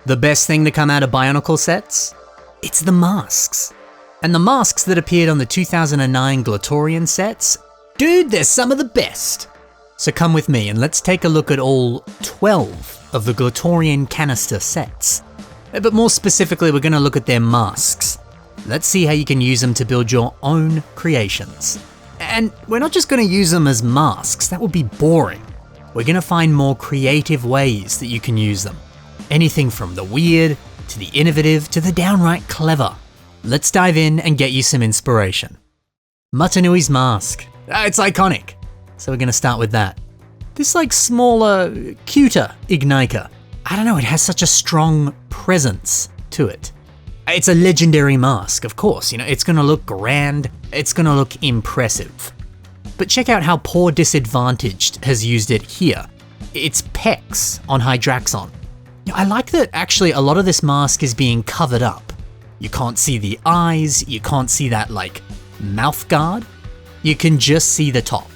The best thing to come out of Bionicle sets? It's the masks. And the masks that appeared on the 2009 Glatorian sets, dude, they're some of the best. So come with me and let's take a look at all 12 of the Glatorian canister sets. But more specifically, we're gonna look at their masks. Let's see how you can use them to build your own creations. And we're not just gonna use them as masks, that would be boring. We're gonna find more creative ways that you can use them. Anything from the weird, to the innovative, to the downright clever. Let's dive in and get you some inspiration. Matanui's mask. It's iconic. So we're gonna start with that. This like smaller, cuter Igniter. I don't know, it has such a strong presence to it. It's a legendary mask, of course, it's gonna look grand, it's gonna look impressive. But check out how Poor Disadvantaged has used it here. It's pecs on Hydraxon. I like that actually a lot of this mask is being covered up. You can't see the eyes, you can't see that like mouth guard. You can just see the top.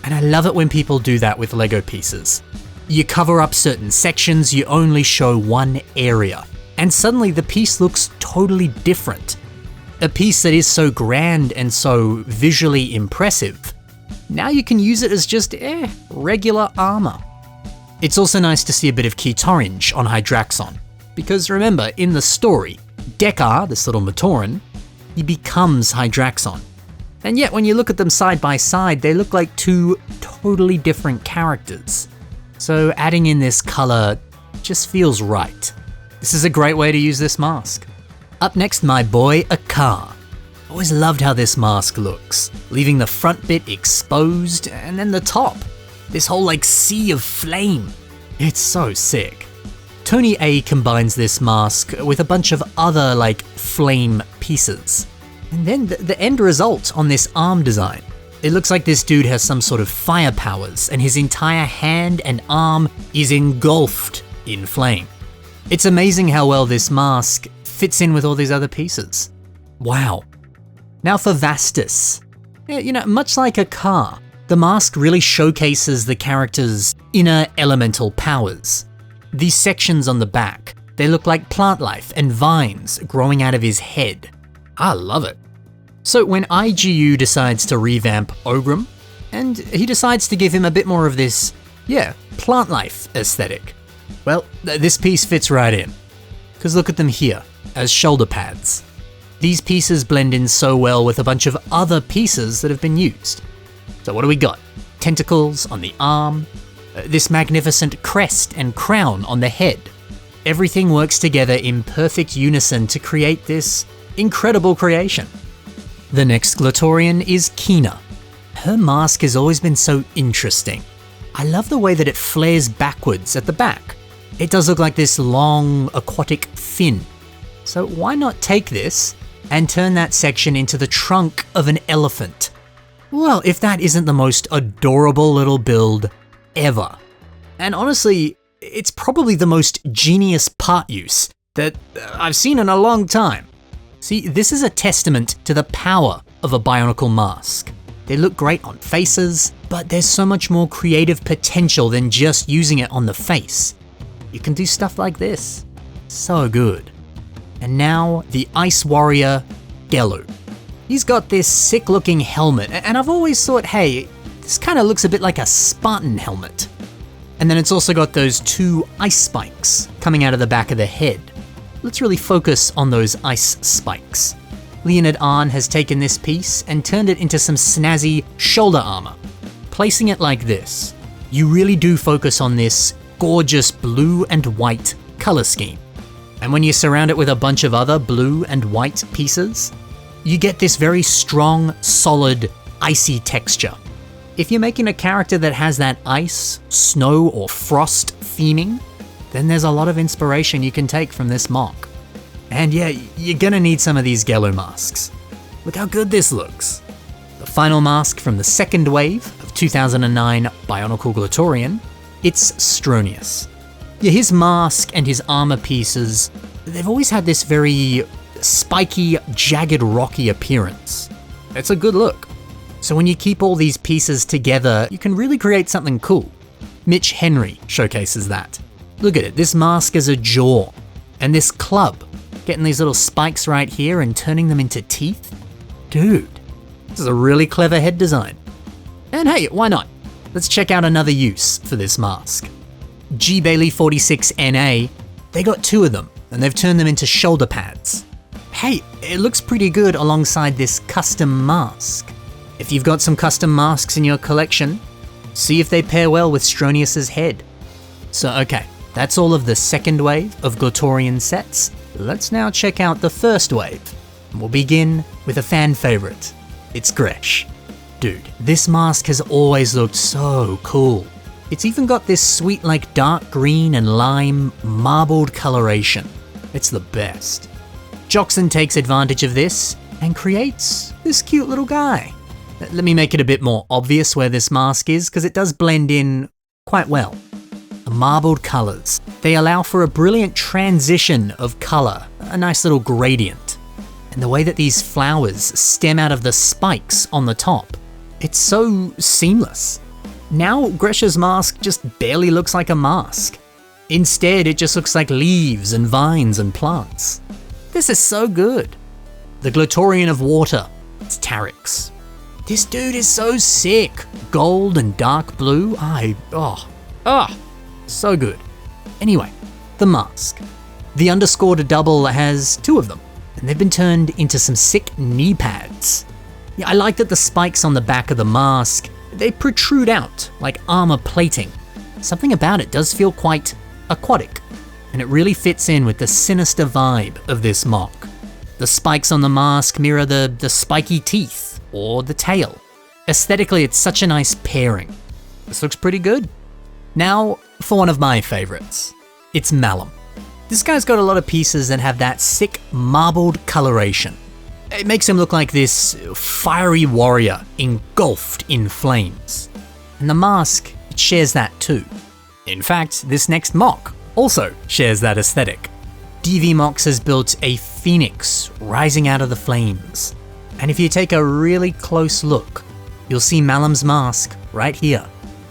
And I love it when people do that with Lego pieces. You cover up certain sections, you only show one area, and suddenly the piece looks totally different. A piece that is so grand and so visually impressive, now you can use it as just regular armor. It's also nice to see a bit of Keytorange on Hydraxon, because remember, in the story, Dekar, this little Matoran, he becomes Hydraxon. And yet when you look at them side by side, they look like two totally different characters. So adding in this color just feels right. This is a great way to use this mask. Up next, my boy, Akar. Always loved how this mask looks, leaving the front bit exposed and then the top. This whole like sea of flame. It's so sick. Tony A combines this mask with a bunch of other like flame pieces. And then the end result on this arm design. It looks like this dude has some sort of fire powers and his entire hand and arm is engulfed in flame. It's amazing how well this mask fits in with all these other pieces. Wow. Now for Vastus. Much like a car, the mask really showcases the character's inner elemental powers. These sections on the back, they look like plant life and vines growing out of his head. I love it. So when IGU decides to revamp Ogrim, and he decides to give him a bit more of this, plant life aesthetic, well, this piece fits right in. Because look at them here, as shoulder pads. These pieces blend in so well with a bunch of other pieces that have been used. So what do we got? Tentacles on the arm, this magnificent crest and crown on the head. Everything works together in perfect unison to create this incredible creation. The next Glatorian is Kina. Her mask has always been so interesting. I love the way that it flares backwards at the back. It does look like this long aquatic fin. So why not take this and turn that section into the trunk of an elephant? Well, if that isn't the most adorable little build ever. And honestly, it's probably the most genius part use that I've seen in a long time. See, this is a testament to the power of a Bionicle mask. They look great on faces, but there's so much more creative potential than just using it on the face. You can do stuff like this. So good. And now, the Ice Warrior, Gelu. He's got this sick looking helmet, and I've always thought, hey, this kind of looks a bit like a Spartan helmet. And then it's also got those two ice spikes coming out of the back of the head. Let's really focus on those ice spikes. Leonid Arn has taken this piece and turned it into some snazzy shoulder armor. Placing it like this, you really do focus on this gorgeous blue and white color scheme. And when you surround it with a bunch of other blue and white pieces, you get this very strong, solid, icy texture. If you're making a character that has that ice, snow, or frost theming, then there's a lot of inspiration you can take from this mock. And yeah, you're gonna need some of these Gelu masks. Look how good this looks. The final mask from the second wave of 2009 Bionicle Glatorian, it's Stronius. Yeah, his mask and his armor pieces, they've always had this very spiky, jagged, rocky appearance. It's a good look. So when you keep all these pieces together, you can really create something cool. Mitch Henry showcases that. Look at it, this mask is a jaw. And this club, getting these little spikes right here and turning them into teeth? Dude, this is a really clever head design. And hey, why not? Let's check out another use for this mask. G Bailey 46NA, they got 2 of them and they've turned them into shoulder pads. Hey, it looks pretty good alongside this custom mask. If you've got some custom masks in your collection, see if they pair well with Stronius's head. So okay, that's all of the second wave of Glatorian sets. Let's now check out the first wave. We'll begin with a fan favorite. It's Gresh. Dude, this mask has always looked so cool. It's even got this sweet like dark green and lime marbled coloration. It's the best. Joxon takes advantage of this and creates this cute little guy. Let me make it a bit more obvious where this mask is, because it does blend in quite well. The marbled colors, they allow for a brilliant transition of color, a nice little gradient. And the way that these flowers stem out of the spikes on the top, it's so seamless. Now Gresh's mask just barely looks like a mask. Instead, it just looks like leaves and vines and plants. This is so good. The Glatorian of Water, it's Tarix. This dude is so sick. Gold and dark blue, so good. Anyway, the mask. The underscored double has 2 of them, and they've been turned into some sick knee pads. Yeah, I like that the spikes on the back of the mask, they protrude out like armor plating. Something about it does feel quite aquatic, and it really fits in with the sinister vibe of this mock. The spikes on the mask mirror the spiky teeth or the tail. Aesthetically, it's such a nice pairing. This looks pretty good. Now, for one of my favorites. It's Malum. This guy's got a lot of pieces that have that sick marbled coloration. It makes him look like this fiery warrior engulfed in flames. And the mask, it shares that too. In fact, this next mock also shares that aesthetic. DV MOCs has built a phoenix rising out of the flames. And if you take a really close look, you'll see Malum's mask right here,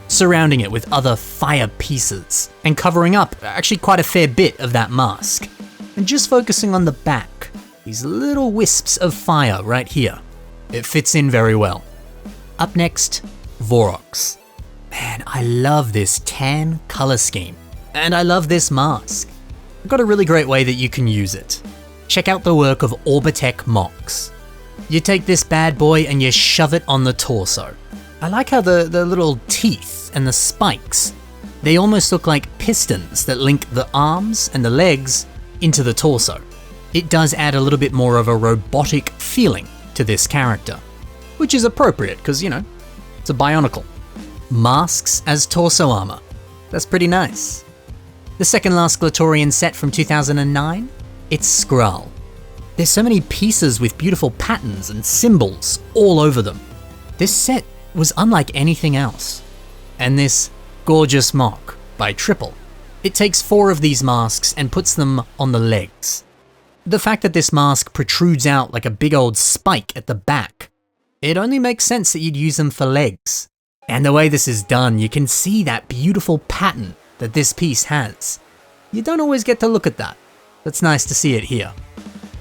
surrounding it with other fire pieces, and covering up actually quite a fair bit of that mask. And just focusing on the back, these little wisps of fire right here. It fits in very well. Up next, Vorox. Man, I love this tan color scheme. And I love this mask. I've got a really great way that you can use it. Check out the work of Orbitech MOCs. You take this bad boy and you shove it on the torso. I like how the little teeth and the spikes, they almost look like pistons that link the arms and the legs into the torso. It does add a little bit more of a robotic feeling to this character, which is appropriate because, you know, it's a Bionicle. Masks as torso armor. That's pretty nice. The second last Glatorian set from 2009, it's Skrull. There's so many pieces with beautiful patterns and symbols all over them. This set was unlike anything else. And this gorgeous mock by Triple. It takes 4 of these masks and puts them on the legs. The fact that this mask protrudes out like a big old spike at the back, it only makes sense that you'd use them for legs. And the way this is done, you can see that beautiful pattern that this piece has. You don't always get to look at that. It's nice to see it here.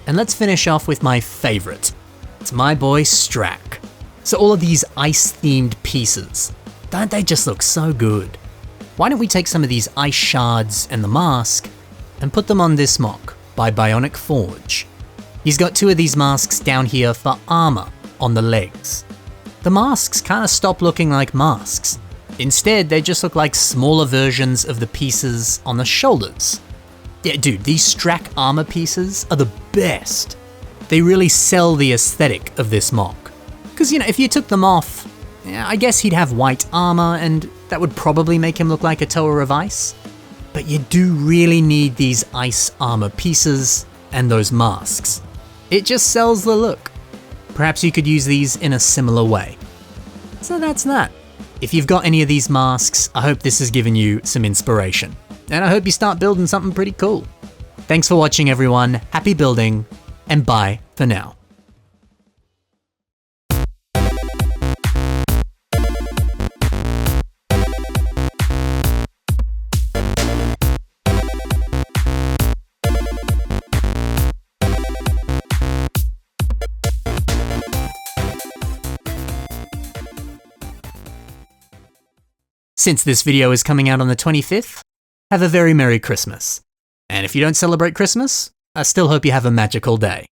And let's finish off with my favorite. It's my boy Strack. So all of these ice-themed pieces, don't they just look so good? Why don't we take some of these ice shards and the mask and put them on this mock by Bionic Forge. He's got 2 of these masks down here for armor on the legs. The masks kind of stop looking like masks. Instead, they just look like smaller versions of the pieces on the shoulders. Yeah, dude, these Strack armor pieces are the best. They really sell the aesthetic of this mock. Because, you know, if you took them off, I guess he'd have white armor and that would probably make him look like a tower of ice. But you do really need these ice armor pieces and those masks. It just sells the look. Perhaps you could use these in a similar way. So that's that. If you've got any of these masks, I hope this has given you some inspiration. And I hope you start building something pretty cool. Thanks for watching, everyone. Happy building, and bye for now. Since this video is coming out on the 25th, have a very Merry Christmas. And if you don't celebrate Christmas, I still hope you have a magical day.